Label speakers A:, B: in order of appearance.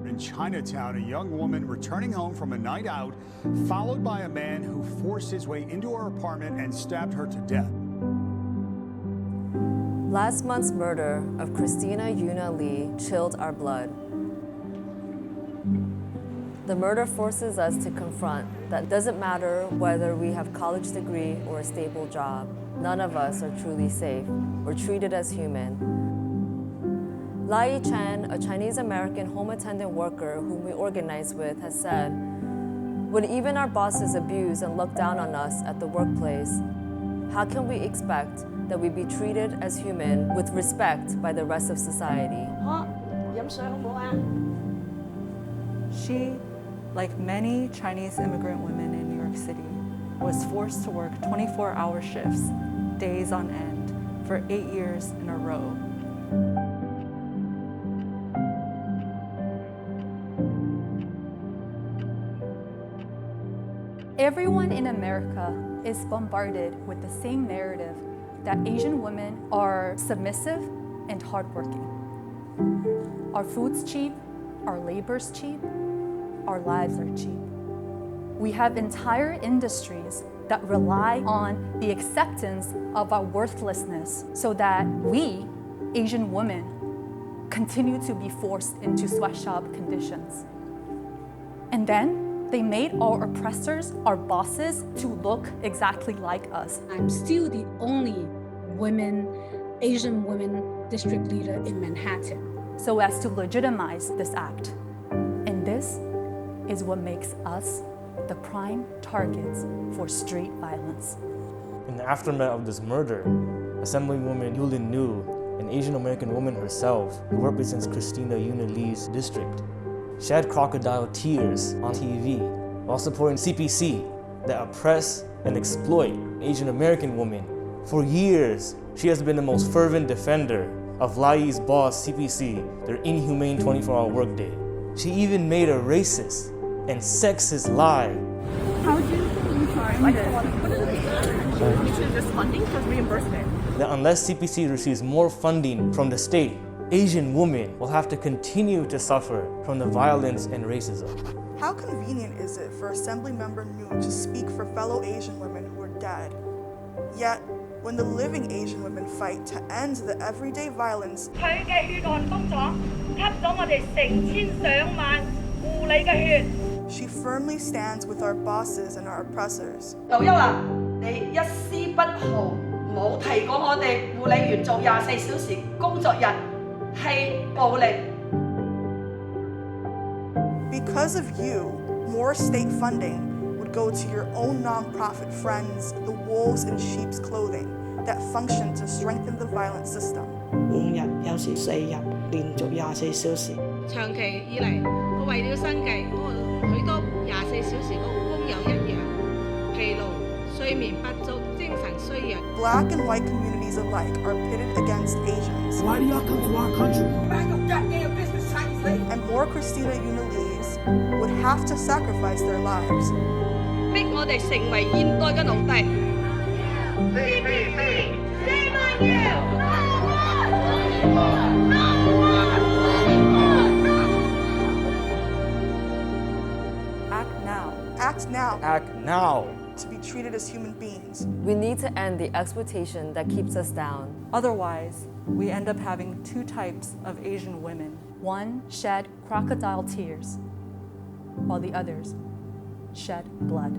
A: In Chinatown, a young woman returning home from a night out, followed by a man who forced his way into her apartment and stabbed her to death.
B: Last month's murder of Christina Yuna Lee chilled our blood. The murder forces us to confront that it doesn't matter whether we have a college degree or a stable job. None of us are truly safe or treated as human. Lai Chen, a Chinese-American home attendant worker whom we organized with, has said, when even our bosses abuse and look down on us at the workplace, how can we expect that we be treated as human with respect by the rest of society?
C: She, like many Chinese immigrant women in New York City, was forced to work 24-hour shifts, days on end, for 8 years in a row.
D: Everyone in America is bombarded with the same narrative that Asian women are submissive and hardworking. Our food's cheap, our labor's cheap, our lives are cheap. We have entire industries that rely on the acceptance of our worthlessness so that we, Asian women, continue to be forced into sweatshop conditions. And then they made our oppressors, our bosses, to look exactly like us.
E: I'm still the only Asian women district leader in Manhattan.
D: So as to legitimize this act. And this is what makes us the prime targets for street violence.
F: In the aftermath of this murder, Assemblywoman Yulin Liu, an Asian American woman herself who represents Christina Yuna Lee's district, shed crocodile tears on TV while supporting CPC that oppress and exploit Asian American women. For years, she has been the most fervent defender of Lai's boss, CPC, their inhumane 24-hour workday. She even made a racist and sexist lie.
G: How do you find this? You should just funding plus reimbursement.
F: That unless CPC receives more funding from the state, Asian women will have to continue to suffer from the violence and racism.
H: How convenient is it for Assemblymember Liu to speak for fellow Asian women who are dead? Yet, when the living Asian women fight to end the everyday violence, she firmly stands with our bosses and our oppressors. Because of you, more state funding would go to your own nonprofit friends, the wolves in sheep's clothing, that function to strengthen the violent system.
I: 5日，有時4日，連續24小時。
J: 長期以嚟，我為了生計，許多24小時嘅工友一樣，疲勞、睡眠不足、精神衰弱。
H: Black and white communities alike are pitted against Asians.
K: Why do y'all come to our country?
L: Back up goddamn business, Chinese lady.
H: And more Christina Yuna Lees would have to sacrifice their lives.
J: 逼我哋成為現代嘅奴隸。CPC, shame on you!
C: Act now.
H: Act now.
F: Act now.
H: To be treated as human beings.
B: We need to end the exploitation that keeps us down.
C: Otherwise, we end up having two types of Asian women.
D: One shed crocodile tears, while the others shed blood.